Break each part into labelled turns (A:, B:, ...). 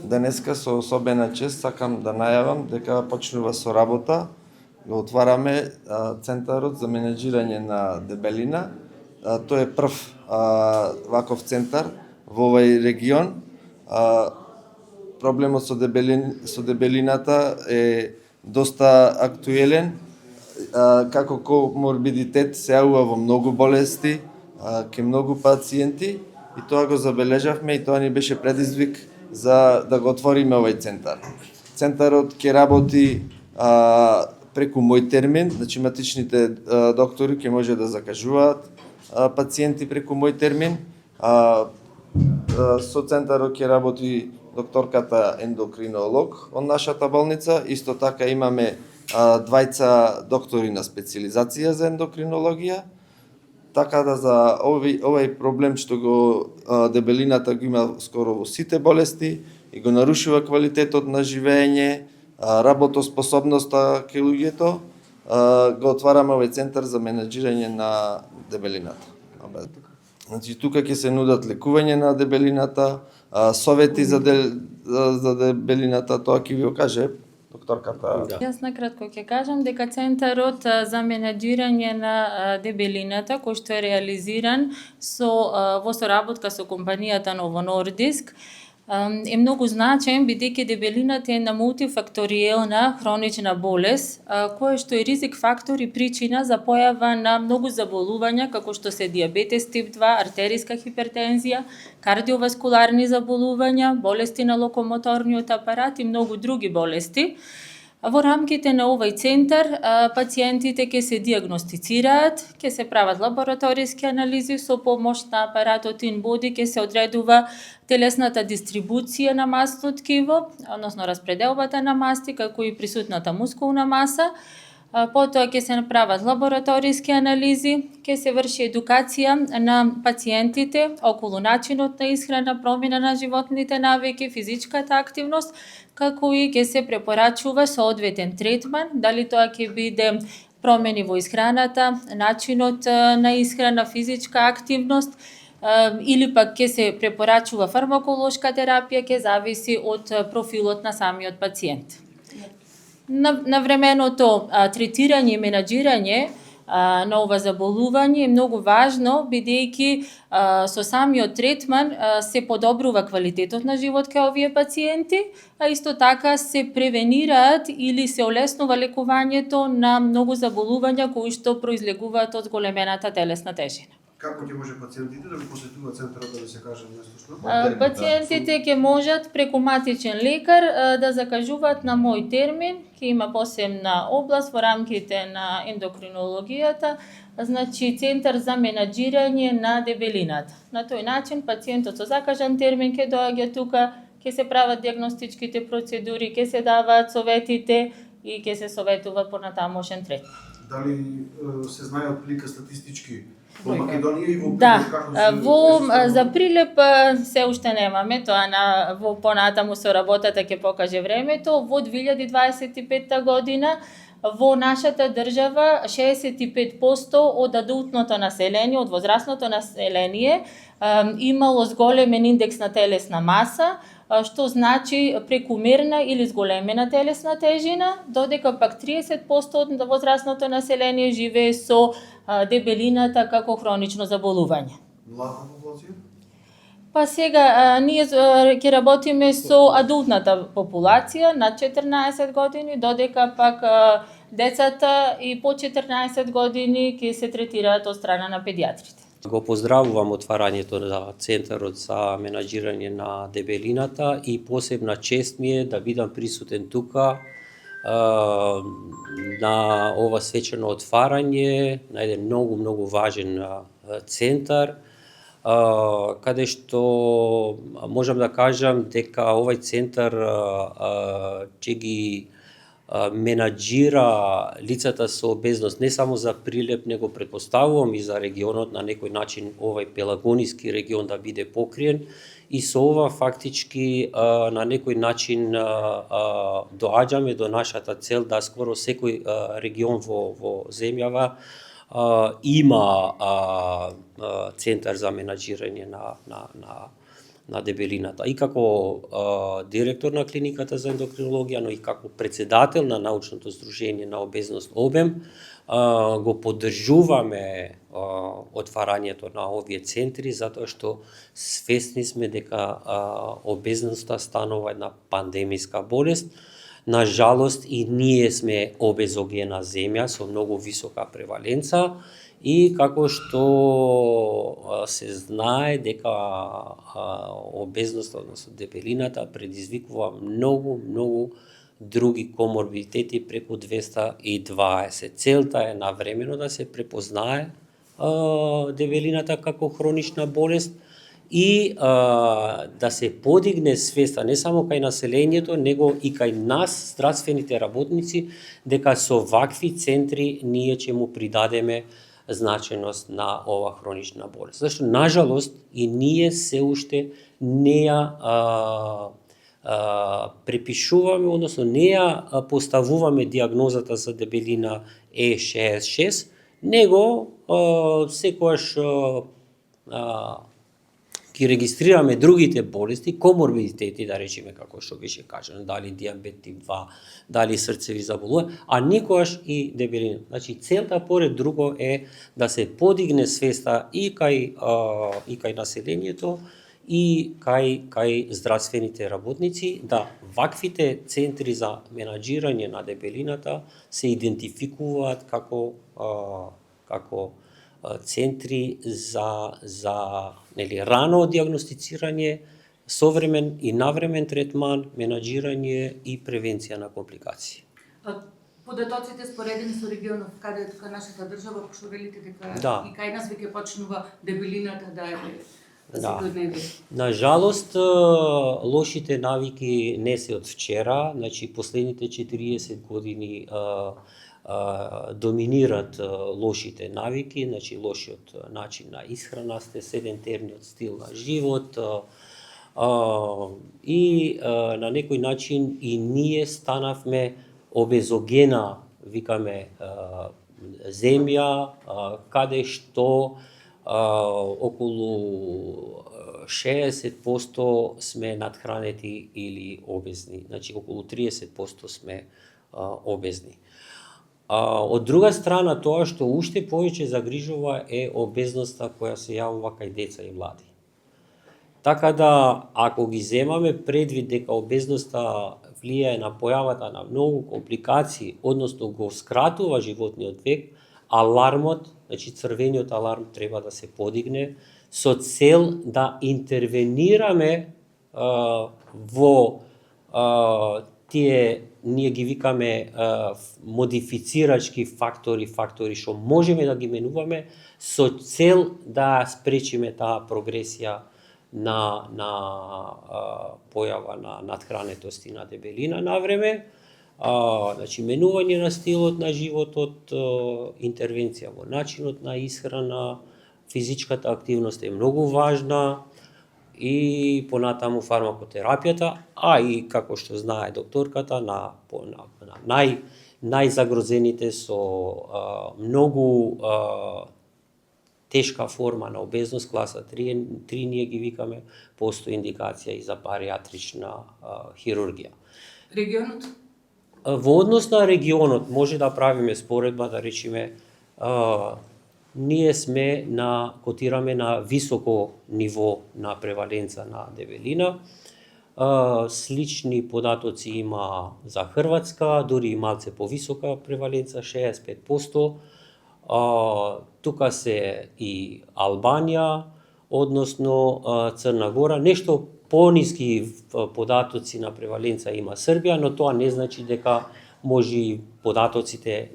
A: Денеска со особена чест сакам да најавам дека почнува со работа. Го отвараме Центарот за менеджирање на дебелина. Тој е прв ваков центар во овој регион. Проблемот со дебелината е доста актуелен, како коморбидитет се јавува во многу болести, ке многу пациенти, и тоа го забележавме и тоа ни беше предизвик за да го отвориме овој центар. Центарот ќе работи преку мој термин, значи матичните доктори ќе може да закажуваат пациенти преку мој термин. Со центарот ќе работи докторката ендокринолог од нашата болница. Исто така имаме двајца доктори на специализација за ендокринологија. Така да за овој проблем што го дебелината го има скоро во сите болести и го нарушува квалитетот на живење, работоспособноста кај луѓето, го отвараме овој центар за менеджирање на дебелината. Значи тука ќе се нудат лекување на дебелината, совети за дебелината, тоа ќе ви го каже докторката.
B: Јас накратко ќе кажам дека Центарот за менеджирање на дебелината, кој што е реализиран во соработка со компанијата Novo Nordisk, е многу значаен, бидејќи дебелината е една мултифакториелна хронична болест, која што е ризик фактор и причина за појава на многу заболувања, како што се дијабетес тип 2, артериска хипертензија, кардиоваскуларни заболувања, болести на локомоторниот апарат и многу други болести. Во рамките на овој центар, пациентите ќе се диагностицираат, ќе се прават лабораториски анализи со помош на апаратот InBody, ќе се одредува телесната дистрибуција на масно ткиво, односно распределбата на масти, како и присутната мускулна маса. Потоа ќе се направат лабораториски анализи, ќе се врши едукација на пациентите околу начинот на исхрана, промена на животните навики, физичката активност, како и ќе се препорачува соодветен третман, дали тоа ќе биде промени во исхраната, начинот на исхрана, физичка активност, или пак ќе се препорачува фармаколошка терапија, ќе зависи од профилот на самиот пациент. Навременото третирање и менаџирање на ова заболување е многу важно, бидејќи со самиот третман се подобрува квалитетот на живот кај овие пациенти, а исто така се превенираат или се олеснува лекувањето на многу заболувања кои што произлегуваат од зголемената телесна тежина.
C: Како ќе може пациентите да го посетуваат центарот, да се каже место?
B: Пациентите ќе можат преку матичен лекар да закажуваат на мој термин, ќе има посебна област во рамките на ендокринологијата, значи центар за менаџирање на дебелината. На тој начин пациентот со закажан термин ќе доаѓа тука, ќе се прават диагностичките процедури, ќе се даваат советите и ќе се советува понатамошен третман.
C: Дали се знае отприлика статистички во Македонија и во Прилеп?
B: Да, за Прилеп се уште немаме, тоа во понатаму со работата ќе покаже времето. Во 2025 година во нашата држава 65% од адултното население, од возрастното население, имало зголемен индекс на телесна маса, што значи прекумерна или зголемена телесна тежина, додека пак 30% од возрастното население живее со дебелината како хронично заболување.
C: Млада популација?
B: Па сега ние ќе работиме со адултната популација над 14 години, додека пак децата и по 14 години ќе се третираат од страна на педиатрите.
D: Го поздравувам отварањето на Центарот за менаџирање на дебелината и посебна чест ми е да бидам присутен тука на ова свечено отварање на еден многу важен центар, каде што можам да кажам дека овој центар ќе ги менаџира лицата со обезност не само за Прилеп, него претпоставувам и за регионот, на некој начин овој пелагониски регион да биде покриен, и со ова фактички на некој начин доаѓаме до нашата цел да скоро секој регион во земјава има центар за менаџирање на на дебелината. И како директор на клиниката за ендокринологија, но и како председател на научното здружение на обезност обем, го поддржуваме отварањето на овие центри, затоа што свесни сме дека обезноста станува една пандемиска болест. На жалост и ние сме обезогена земја со многу висока преваленца и како што се знае дека обезноста, односно дебелината, предизвикува многу други коморбидитети, преку 220. Целта е навремено да се препознае дебелината како хронична болест и да се подигне свеста не само кај населението, него и кај нас, здравствените работници, дека со вакви центри ние ќе му придадеме значеност на ова хронична болест. Зашто, нажалост, и ние се уште не ја препишуваме, односно не ја поставуваме диагнозата за дебелина E66, него секојаш ги регистрираме другите болести, коморбидитети, да речеме, како што беше кажано, дали диабет тип 2, дали срцеви заболувања, а никогаш и дебелина. Значи, целта поред друго е да се подигне свеста и кај населението, и кај здравствените работници, да ваквите центри за менаџирање на дебелината се идентификуваат како центри за рано диагностицирање, современ и навремен третман, менаџирање и превенција на компликации.
E: Податоците споредени со регионов, каде е тука нашата држава, што велите дека
D: Да.
E: и кај нас веќе почнува дебелината да е секојдневно.
D: На жалост, лошите навики не се од вчера, значи последните 40 години доминират лошите навики, значи лошиот начин на исхрана, седентерниот стил на живот, и на некој начин и ние станавме обезогена, викаме, земја, каде што околу 60% сме надхранети или обезни, значи околу 30% сме обезни. Од друга страна, тоа што уште повеќе загрижува е обезноста која се јавува кај деца и млади. Така да, ако ги земаме предвид дека обезноста влијае на појавата на многу компликации, односно го скратува животниот век, алармот, значи црвениот аларм треба да се подигне со цел да интервенираме во тие, ние ги викаме модифицирачки фактори што можеме да ги менуваме со цел да спречиме таа прогресија на појава на надхранетост и на дебелина на време. Значи, менување на стилот на животот, интервенција во начинот на исхрана, физичката активност е многу важна и понатаму фармакотерапијата, а и како што знае докторката, на најзагрозените со многу тешка форма на обезност, класа 3 ние ги викаме, постои индикација и за баријатрична хирургија.
E: Регионот?
D: Во однос на регионот може да правиме споредба, да речеме, ние сме котираме на високо ниво на преваленца на дебелина. Слични податоци има за Хрватска, дури и малце повисока преваленца, 65%. Тука се и Албанија, односно Црна Гора, нешто пониски податоци на преваленца има Србија, но тоа не значи дека може податоците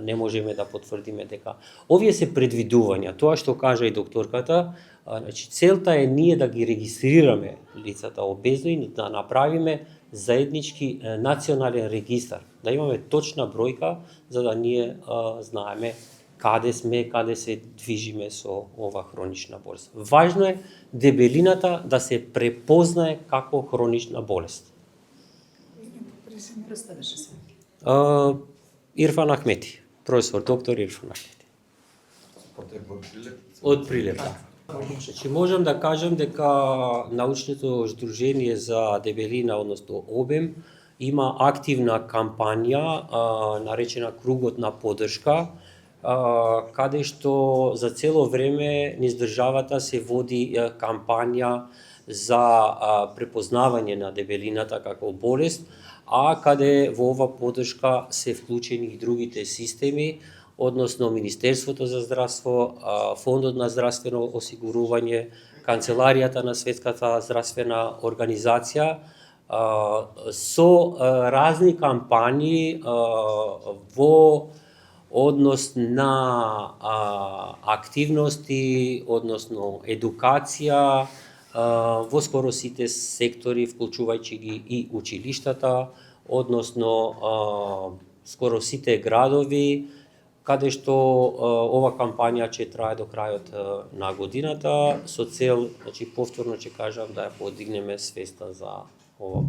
D: не можеме да потврдиме дека овие се предвидувања, тоа што кажа и докторката, значи целта е ние да ги регистрираме лицата обезни и да направиме заеднички национален регистар, да имаме точна бројка за да ние знаеме каде сме, каде се движиме со ова хронична болест. Важно е дебелината да се препознае како хронична болест.
E: Представеше се.
D: Ирфан Ахмети, професор доктор Ирфан Ахмети. Од Прилеп. Значи, можам да кажам дека научното здружение за дебелина, односно обем, има активна кампања наречена Кругот на поддршка, каде што за цело време низ државата се води кампања за препознавање на дебелината како болест, а каде во ова поддршка се вклучени и другите системи, односно Министерството за здравство, Фондот на здравствено осигурување, Канцеларијата на Светската здравствена организација, со разни кампањи во однос на активности, односно едукација, во скоро сите сектори, вклучувајќи ги и училиштата, односно скоро сите градови, каде што ова кампања ќе трае до крајот на годината, со цел, значи повторно ќе кажам, да ја подигнеме свеста за ова